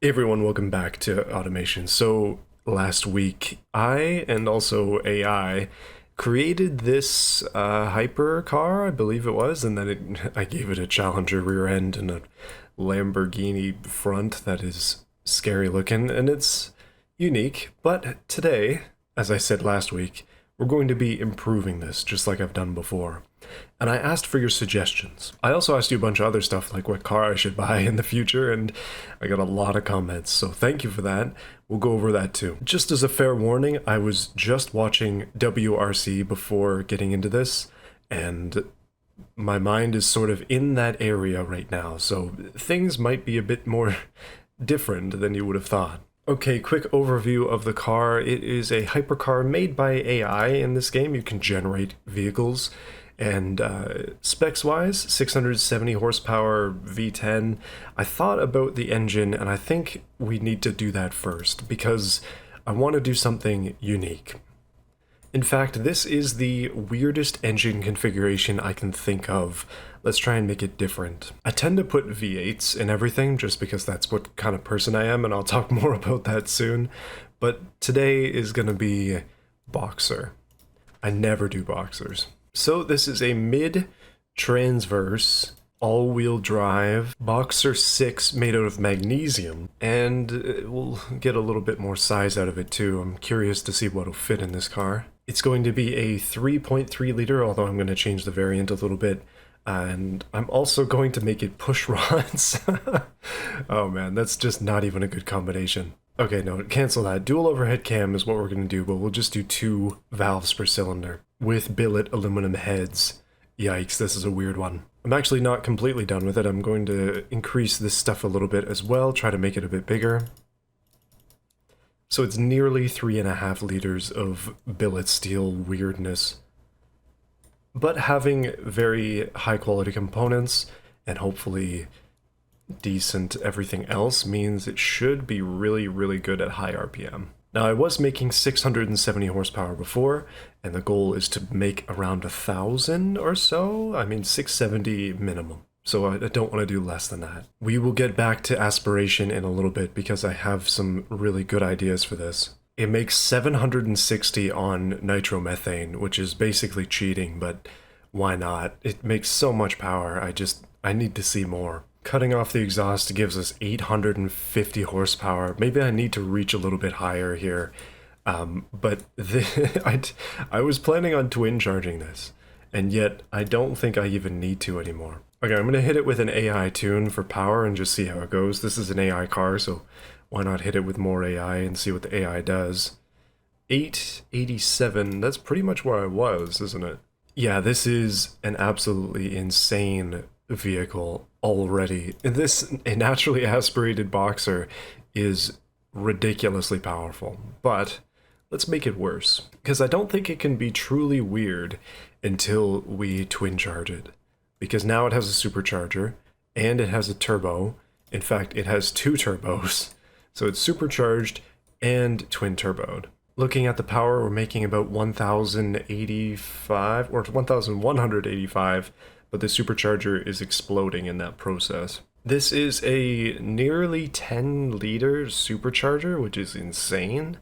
Hey everyone, welcome back to Automation. So last week, I and also AI created this hyper car, I believe it was, and then I gave it a Challenger rear end and a Lamborghini front that is scary looking, and it's unique. But today, as I said last week, we're going to be improving this just like I've done before. And I asked for your suggestions. I also asked you a bunch of other stuff like what car I should buy in the future, and I got a lot of comments, so thank you for that. We'll go over that too. Just as a fair warning, I was just watching WRC before getting into this, and my mind is sort of in that area right now, so things might be a bit more different than you would have thought. Okay, quick overview of the car. It is a hypercar made by AI in this game. You can generate vehicles. And specs-wise, 670 horsepower V10. I thought about the engine, and I think we need to do that first, because I want to do something unique. In fact, this is the weirdest engine configuration I can think of. Let's try and make it different. I tend to put V8s in everything, just because that's what kind of person I am, and I'll talk more about that soon. But today is going to be Boxer. I never do Boxers. So this is a mid-transverse, all-wheel drive Boxer 6 made out of magnesium, and we'll get a little bit more size out of it too. I'm curious to see what'll fit in this car. It's going to be a 3.3 liter, although I'm going to change the variant a little bit, and I'm also going to make it push rods. Oh man, that's just not even a good combination. Okay, no, cancel that. Dual overhead cam is what we're going to do, but we'll just do 2 valves per cylinder with billet aluminum heads. Yikes, this is a weird one. I'm actually not completely done with it. I'm going to increase this stuff a little bit as well, try to make it a bit bigger. So it's nearly 3.5 liters of billet steel weirdness. But having very high quality components and hopefully decent everything else means it should be really, really good at high RPM. Now I was making 670 horsepower before, and the goal is to make around 1,000 or so. I mean 670 minimum, so I don't want to do less than that. We will get back to aspiration in a little bit because I have some really good ideas for this. It makes 760 on nitromethane, which is basically cheating, but why not? It makes so much power, I need to see more. Cutting off the exhaust gives us 850 horsepower. Maybe I need to reach a little bit higher here. But I was planning on twin charging this, and yet I don't think I even need to anymore. Okay, I'm going to hit it with an AI tune for power and just see how it goes. This is an AI car, so why not hit it with more AI and see what the AI does. 887, that's pretty much where I was, isn't it? Yeah, this is an absolutely insane vehicle already. This naturally aspirated Boxer is ridiculously powerful, but let's make it worse, because I don't think it can be truly weird until we twin charge it, because now it has a supercharger and it has a turbo. In fact, it has 2 turbos, so it's supercharged and twin turboed. Looking at the power, we're making about 1,085 or 1,185, but the supercharger is exploding in that process. This is a nearly 10 liter supercharger, which is insane.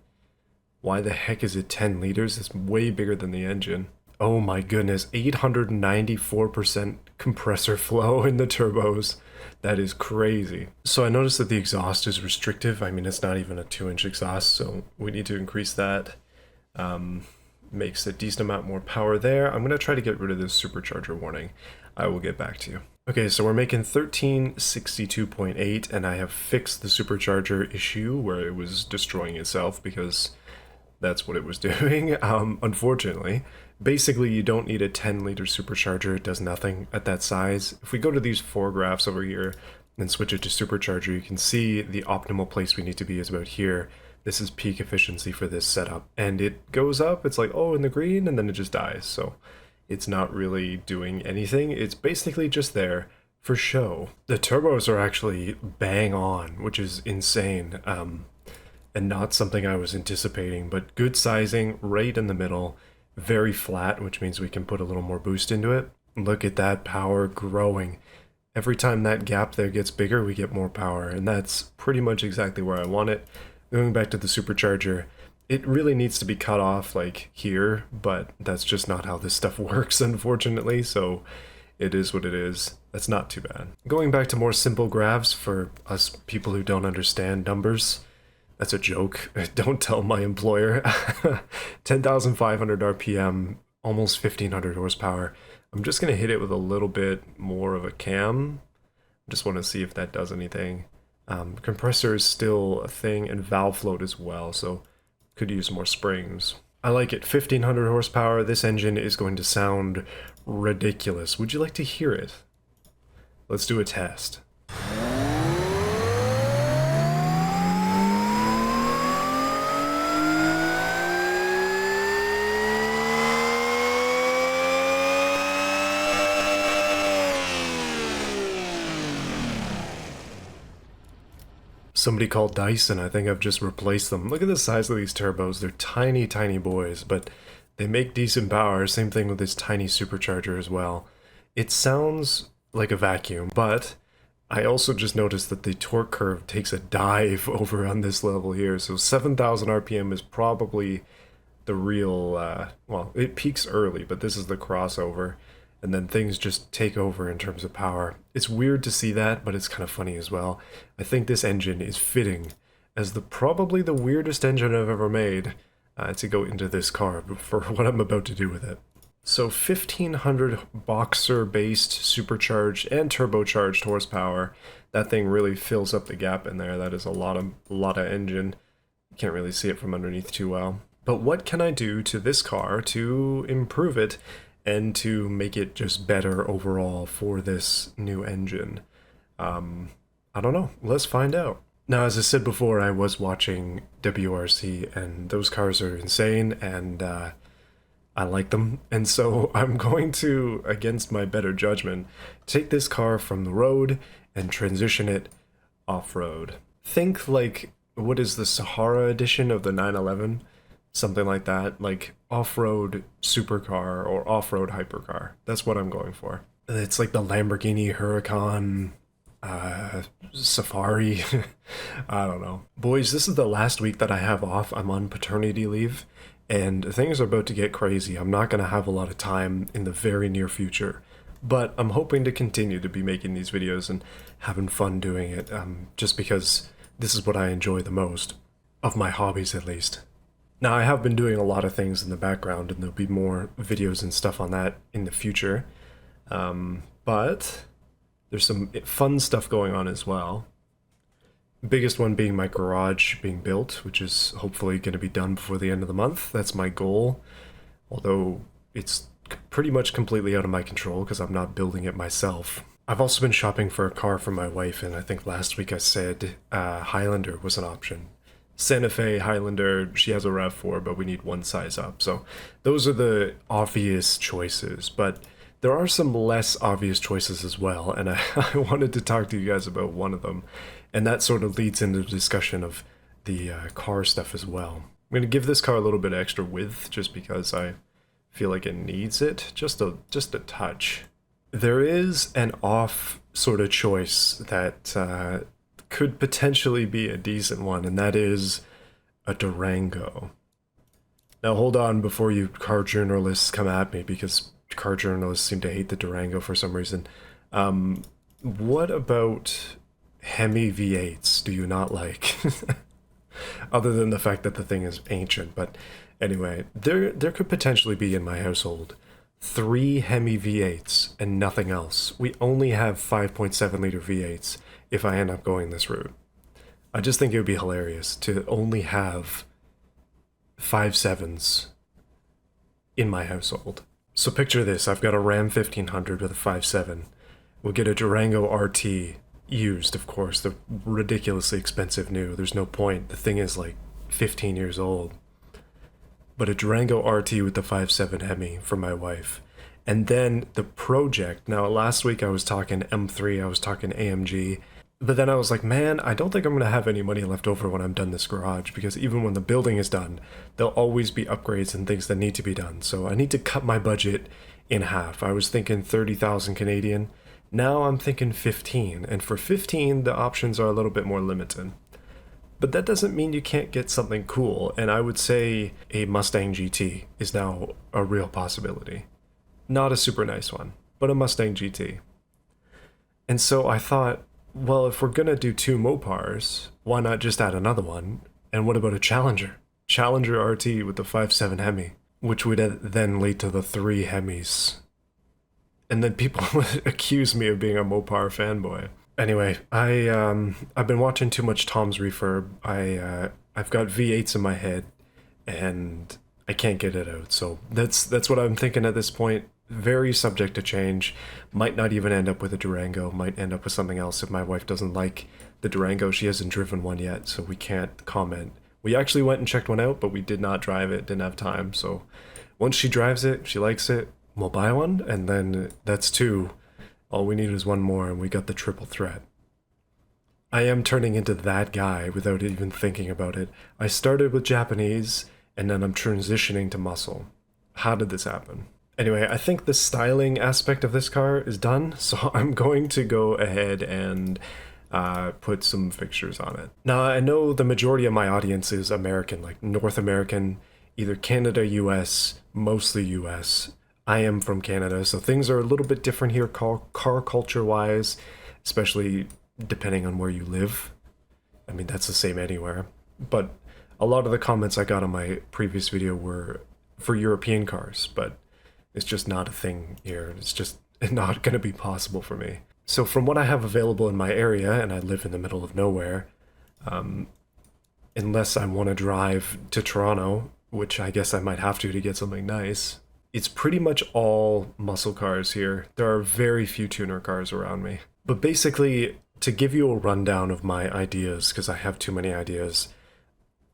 Why the heck is it 10 liters? It's way bigger than the engine. Oh my goodness, 894% compressor flow in the turbos. That is crazy. So I noticed that the exhaust is restrictive. I mean, it's not even a 2-inch exhaust, so we need to increase that. Makes a decent amount more power there. I'm going to try to get rid of this supercharger warning. I will get back to you. Okay, so we're making 1362.8, and I have fixed the supercharger issue where it was destroying itself because that's what it was doing, unfortunately. Basically, you don't need a 10-liter supercharger. It does nothing at that size. If we go to these 4 graphs over here and switch it to supercharger, you can see the optimal place we need to be is about here. This is peak efficiency for this setup, and it goes up. It's like, oh, in the green, and then it just dies. So it's not really doing anything. It's basically just there for show. The turbos are actually bang on, which is insane, and not something I was anticipating, but good sizing right in the middle, very flat, which means we can put a little more boost into it. Look at that power growing. Every time that gap there gets bigger, we get more power, and that's pretty much exactly where I want it. Going back to the supercharger, it really needs to be cut off like here, but that's just not how this stuff works, unfortunately, so it is what it is. That's not too bad. Going back to more simple graphs for us people who don't understand numbers, that's a joke. Don't tell my employer. 10,500 RPM, almost 1,500 horsepower. I'm just going to hit it with a little bit more of a cam. Just want to see if that does anything. Compressor is still a thing, and valve float as well, so could use more springs. I like it. 1,500 horsepower. This engine is going to sound ridiculous. Would you like to hear it? Let's do a test. Somebody called Dyson. I think I've just replaced them. Look at the size of these turbos. They're tiny, tiny boys, but they make decent power. Same thing with this tiny supercharger as well. It sounds like a vacuum, but I also just noticed that the torque curve takes a dive over on this level here. So 7,000 RPM is probably the real, well, it peaks early, but this is the crossover. And then things just take over in terms of power. It's weird to see that, but it's kind of funny as well. I think this engine is fitting as probably the weirdest engine I've ever made to go into this car for what I'm about to do with it. So 1,500 boxer-based supercharged and turbocharged horsepower. That thing really fills up the gap in there. That is a lot of engine. You can't really see it from underneath too well. But what can I do to this car to improve it and to make it just better overall for this new engine? I don't know. Let's find out. Now, as I said before, I was watching WRC, and those cars are insane, and I like them. And so I'm going to, against my better judgment, take this car from the road and transition it off-road. Think like, what is the Sahara edition of the 911? Something like that, like off-road supercar or off-road hypercar. That's what I'm going for. It's like the Lamborghini Huracan Safari. I don't know. Boys, this is the last week that I have off. I'm on paternity leave, and things are about to get crazy. I'm not going to have a lot of time in the very near future, but I'm hoping to continue to be making these videos and having fun doing it, just because this is what I enjoy the most, of my hobbies at least. Now, I have been doing a lot of things in the background, and there'll be more videos and stuff on that in the future. But there's some fun stuff going on as well. Biggest one being my garage being built, which is hopefully going to be done before the end of the month. That's my goal, although it's pretty much completely out of my control because I'm not building it myself. I've also been shopping for a car for my wife, and I think last week I said Highlander was an option. Santa Fe, Highlander, she has a RAV4, but we need one size up. So those are the obvious choices, but there are some less obvious choices as well, and I wanted to talk to you guys about one of them, and that sort of leads into the discussion of the car stuff as well. I'm going to give this car a little bit extra width just because I feel like it needs it, just a touch. There is an off sort of choice that could potentially be a decent one, and that is a Durango. Now hold on before you car journalists come at me, because car journalists seem to hate the Durango for some reason. What about Hemi V8s do you not like? Other than the fact that the thing is ancient, but anyway, there could potentially be in my household 3 Hemi V8s and nothing else. We only have 5.7 liter V8s if I end up going this route. I just think it would be hilarious to only have 5.7s in my household. So picture this, I've got a Ram 1500 with a 5.7. We'll get a Durango RT, used of course, they're ridiculously expensive new, there's no point, the thing is like 15 years old. But a Durango RT with the 5.7 Hemi for my wife. And then the Project. Now last week I was talking M3, I was talking AMG, but then I was like, man, I don't think I'm going to have any money left over when I'm done this garage, because even when the building is done, there'll always be upgrades and things that need to be done. So I need to cut my budget in half. I was thinking 30,000 Canadian. Now I'm thinking 15, and for 15, the options are a little bit more limited. But that doesn't mean you can't get something cool, and I would say a Mustang GT is now a real possibility. Not a super nice one, but a Mustang GT. And so I thought, well, if we're gonna do two Mopars, why not just add another one? And what about a Challenger? Challenger RT with the 5.7 Hemi, which would then lead to the 3 Hemis. And then people would accuse me of being a Mopar fanboy. Anyway, I've been watching too much Tom's Refurb. I've got V8s in my head, and I can't get it out. So that's what I'm thinking at this point. Very subject to change. Might not even end up with a Durango. Might end up with something else if my wife doesn't like the Durango. She hasn't driven one yet, so we can't comment. We actually went and checked one out, but we did not drive it. Didn't have time. So once she drives it, she likes it, we'll buy one, and then that's 2. All we need is 1 more, and we got the triple threat. I am turning into that guy without even thinking about it. I started with Japanese, and then I'm transitioning to muscle. How did this happen? Anyway, I think the styling aspect of this car is done, so I'm going to go ahead and put some fixtures on it. Now, I know the majority of my audience is American, like North American, either Canada, US, mostly US. I am from Canada, so things are a little bit different here car culture-wise, especially depending on where you live. I mean, that's the same anywhere. But a lot of the comments I got on my previous video were for European cars, but it's just not a thing here. It's just not going to be possible for me. So from what I have available in my area, and I live in the middle of nowhere, unless I want to drive to Toronto, which I guess I might have to get something nice, it's pretty much all muscle cars here. There are very few tuner cars around me. But basically, to give you a rundown of my ideas, because I have too many ideas,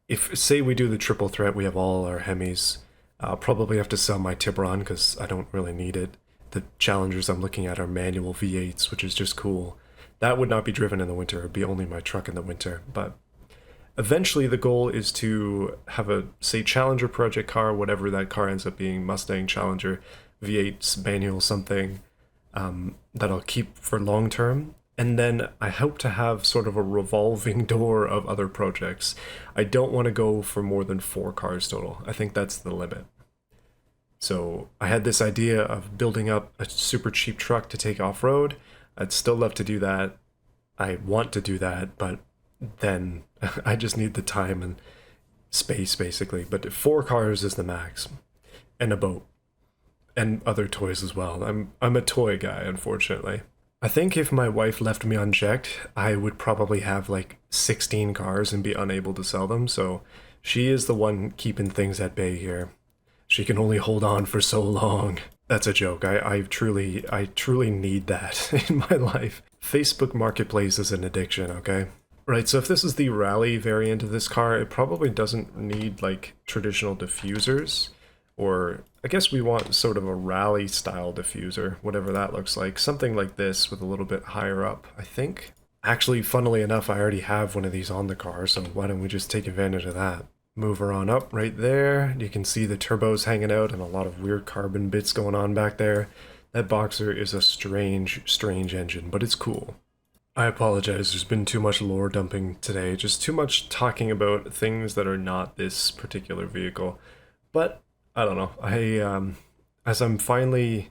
if, say we do the triple threat, we have all our Hemis, I'll probably have to sell my Tiburon because I don't really need it. The Challengers I'm looking at are manual V8s, which is just cool. That would not be driven in the winter. It would be only my truck in the winter. But eventually the goal is to have a, say, Challenger project car, whatever that car ends up being, Mustang, Challenger, V8s, manual something, that I'll keep for long term. And then I hope to have sort of a revolving door of other projects. I don't want to go for more than 4 cars total. I think that's the limit. So I had this idea of building up a super cheap truck to take off-road. I'd still love to do that. I want to do that, but then I just need the time and space, basically. But 4 cars is the max. And a boat. And other toys as well. I'm a toy guy, unfortunately. I think if my wife left me unchecked, I would probably have like 16 cars and be unable to sell them, so she is the one keeping things at bay here. She can only hold on for so long. That's a joke. I truly need that in my life. Facebook Marketplace is an addiction, okay? Right, so if this is the rally variant of this car, it probably doesn't need like traditional diffusers, or I guess we want sort of a rally style diffuser, whatever that looks like. Something like this with a little bit higher up, I think. Actually, funnily enough, I already have one of these on the car, so why don't we just take advantage of that? Move her on up right there. You can see the turbos hanging out and a lot of weird carbon bits going on back there. That Boxer is a strange engine, but it's cool. I apologize, there's been too much lore dumping today, just too much talking about things that are not this particular vehicle. But I don't know, as I'm finally,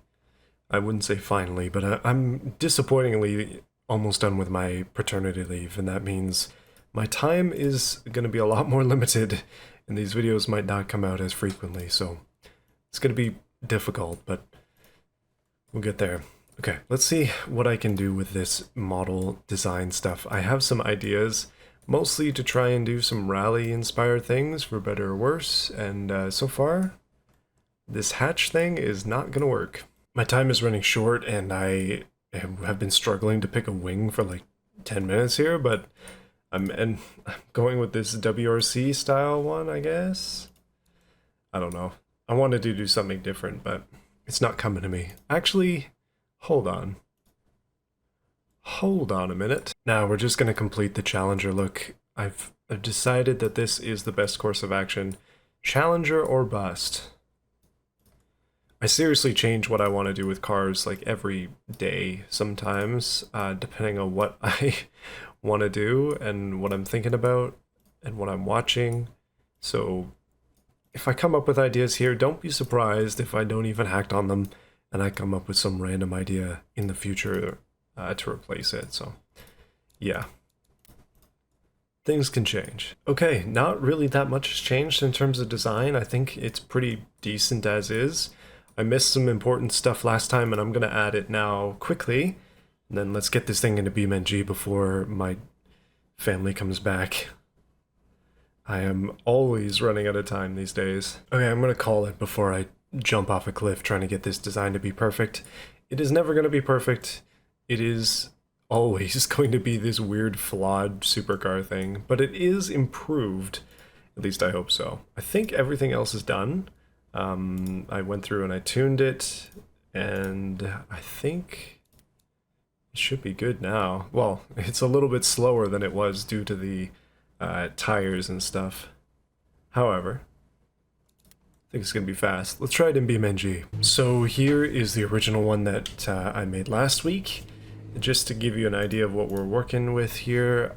I wouldn't say finally, but I'm disappointingly almost done with my paternity leave, and that means my time is going to be a lot more limited, and these videos might not come out as frequently, so it's going to be difficult, but we'll get there. Okay, let's see what I can do with this model design stuff. I have some ideas, mostly to try and do some rally-inspired things, for better or worse, and so far, this hatch thing is not gonna work. My time is running short, and I have been struggling to pick a wing for like 10 minutes here, but I'm going with this WRC style one, I guess? I don't know. I wanted to do something different, but it's not coming to me. Actually, hold on. Hold on a minute. Now we're just gonna complete the Challenger look. I've decided that this is the best course of action. Challenger or bust. I seriously change what I want to do with cars like every day sometimes, depending on what I want to do and what I'm thinking about and what I'm watching. So if I come up with ideas here, don't be surprised if I don't even act on them and I come up with some random idea in the future to replace it. So yeah, things can change. Okay, not really that much has changed in terms of design. I think it's pretty decent as is. I missed some important stuff last time and I'm gonna add it now quickly. And then let's get this thing into beamng before my family comes back. I am always running out of time these days. Okay, I'm gonna call it before I jump off a cliff trying to get this design to be perfect. It is never gonna be perfect. It is always going to be this weird flawed supercar thing, but it is improved. At least I hope so. I think everything else is done. I went through and I tuned it, and I think it should be good now. Well, it's a little bit slower than it was due to the tires and stuff. However, I think it's gonna be fast. Let's try it in beamng. So here is the original one that I made last week. Just to give you an idea of what we're working with here,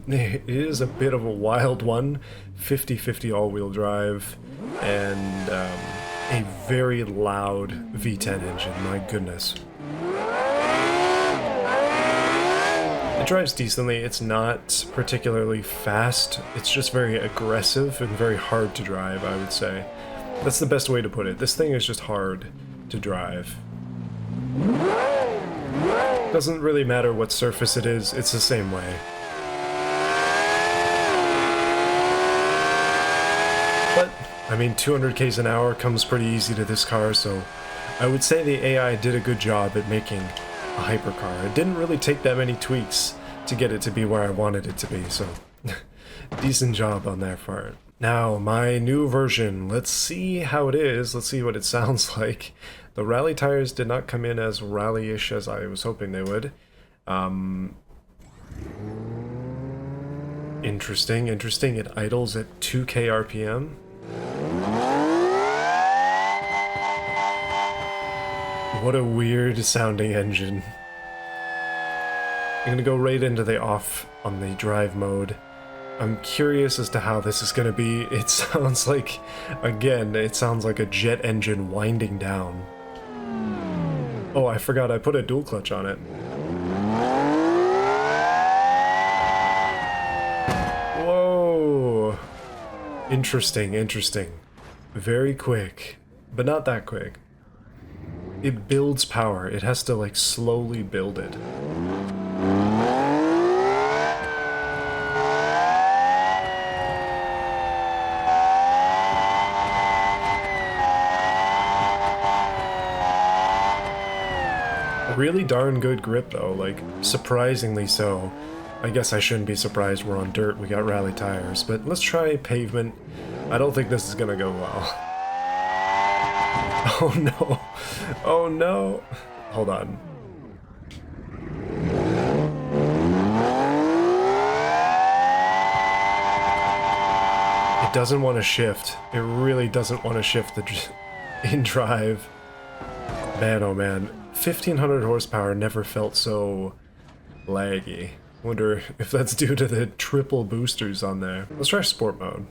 it is a bit of a wild one, 50/50 all-wheel drive, and a very loud V10 engine, my goodness. It drives decently, it's not particularly fast, it's just very aggressive and very hard to drive, I would say. That's the best way to put it. This thing is just hard to drive. Doesn't really matter what surface it is, it's the same way. But, I mean, 200 k's an hour comes pretty easy to this car, so I would say the AI did a good job at making a hypercar. It didn't really take that many tweaks to get it to be where I wanted it to be, so decent job on that part. Now, my new version, let's see how it is, let's see what it sounds like. The rally tires did not come in as rally-ish as I was hoping they would. Interesting. It idles at 2k RPM. What a weird sounding engine. I'm gonna go right into the off on the drive mode. I'm curious as to how this is gonna be. It sounds like, again, it sounds like a jet engine winding down. Oh, I forgot I put a dual clutch on it. Whoa! Interesting. Very quick, but not that quick. It builds power. It has to, like, slowly build it. Really darn good grip though, like surprisingly so. I guess I shouldn't be surprised we're on dirt, we got rally tires, but let's try pavement. I don't think this is gonna go well. Oh no, oh no. Hold on. It doesn't want to shift. It really doesn't want to shift in drive. Man, oh man. 1500 horsepower never felt so laggy. Wonder if that's due to the triple boosters on there. Let's try sport mode.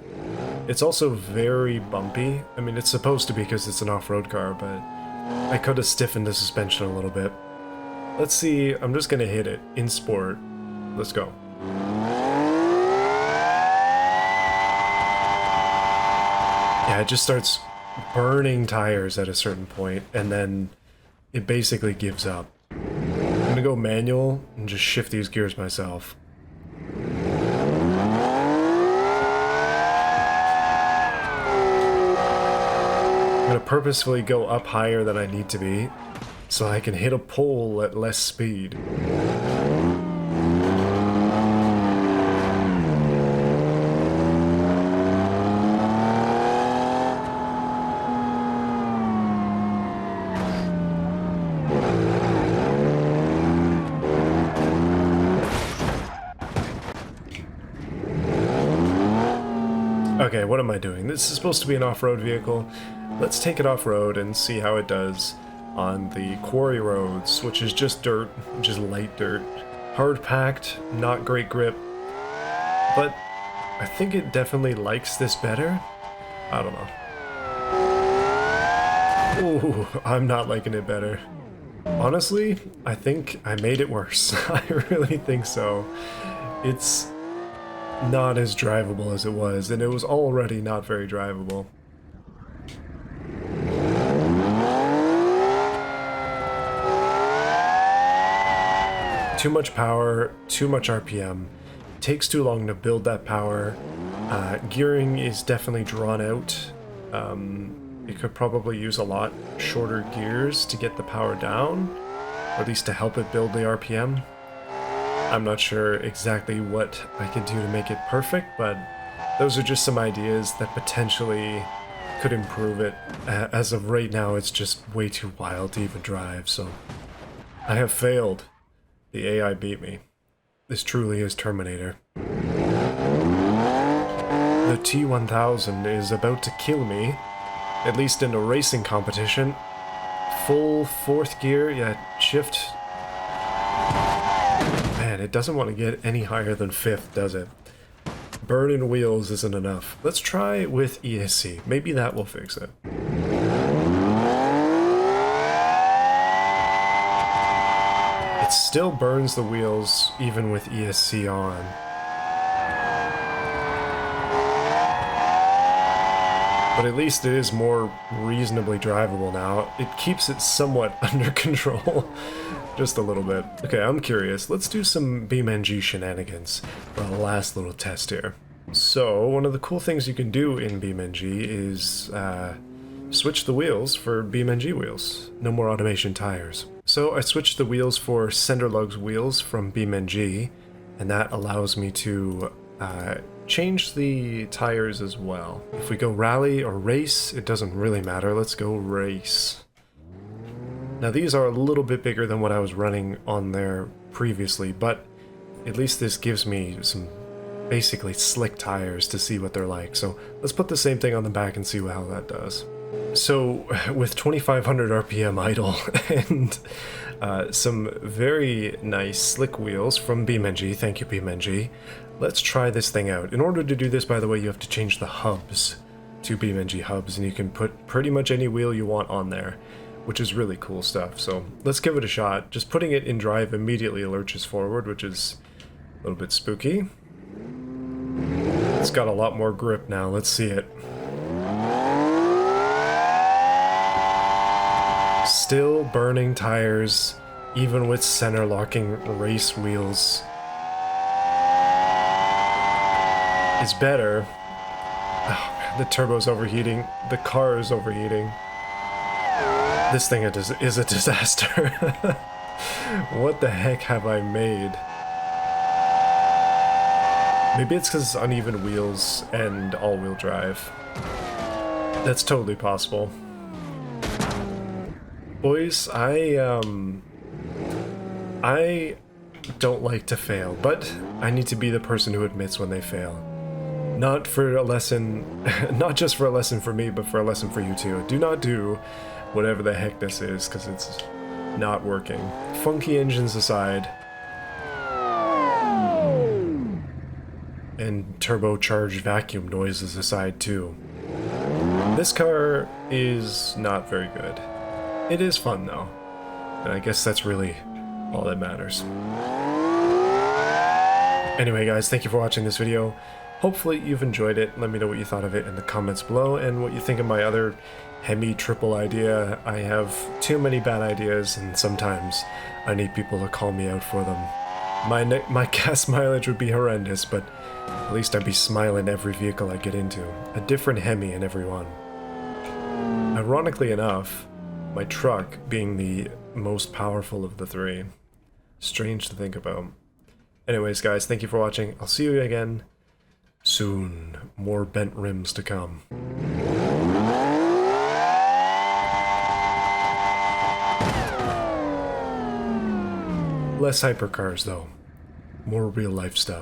It's also very bumpy. I mean, it's supposed to be because it's an off-road car, but I could have stiffened the suspension a little bit. Let's see, I'm just gonna hit it in sport. Let's go. Yeah, it just starts burning tires at a certain point, and then it basically gives up. I'm gonna go manual and just shift these gears myself. I'm gonna purposefully go up higher than I need to be, so I can hit a pole at less speed. Okay, what am I doing? This is supposed to be an off-road vehicle. Let's take it off-road and see how it does on the quarry roads, which is just dirt, just light dirt. Hard-packed, not great grip, but I think it definitely likes this better. I don't know. Ooh, I'm not liking it better. Honestly, I think I made it worse. I really think so. It's not as drivable as it was, and it was already not very drivable. Too much power, too much RPM. Takes too long to build that power. Gearing is definitely drawn out. You could probably use a lot shorter gears to get the power down, or at least to help it build the RPM. I'm not sure exactly what I can do to make it perfect, but those are just some ideas that potentially could improve it. As of right now, it's just way too wild to even drive, so I have failed. The AI beat me. This truly is Terminator. The T-1000 is about to kill me, at least in a racing competition. Full fourth gear, yeah, shift. Man, it doesn't want to get any higher than fifth, does it? Burning wheels isn't enough. Let's try with ESC. Maybe that will fix it. It still burns the wheels even with ESC on. But at least it is more reasonably drivable now. It keeps it somewhat under control. Just a little bit. Okay, I'm curious. Let's do some BeamNG shenanigans for the last little test here. So, one of the cool things you can do in BeamNG is switch the wheels for BeamNG wheels. No more automation tires. So I switched the wheels for center lugs wheels from BeamNG, and that allows me to change the tires as well. If we go rally or race, it doesn't really matter. Let's go race. Now these are a little bit bigger than what I was running on there previously, but at least this gives me some basically slick tires to see what they're like. So let's put the same thing on the back and see how that does. So with 2500 RPM idle and some very nice slick wheels from BeamNG, thank you BeamNG, let's try this thing out. In order to do this, by the way, you have to change the hubs to BeamNG hubs, and you can put pretty much any wheel you want on there, which is really cool stuff. So let's give it a shot. Just putting it in drive immediately lurches forward, which is a little bit spooky. It's got a lot more grip now. Let's see it. Still burning tires, even with center locking race wheels. It's better. Oh, man, the turbo's overheating. The car is overheating. This thing is a disaster. What the heck have I made? Maybe it's because it's uneven wheels and all-wheel drive. That's totally possible. Boys, I don't like to fail, but I need to be the person who admits when they fail. Not for a lesson, not just for a lesson for me, but for a lesson for you too. Do not do whatever the heck this is, because it's not working. Funky engines aside, and turbocharged vacuum noises aside too. This car is not very good. It is fun though, and I guess that's really all that matters. Anyway guys, thank you for watching this video. Hopefully you've enjoyed it. Let me know what you thought of it in the comments below, and what you think of my other Hemi triple idea. I have too many bad ideas, and sometimes I need people to call me out for them. My gas mileage would be horrendous, but at least I'd be smiling every vehicle I get into. A different Hemi in every one. Ironically enough, my truck being the most powerful of the three. Strange to think about. Anyways guys, thank you for watching. I'll see you again soon. More bent rims to come. Less hypercars though. More real life stuff.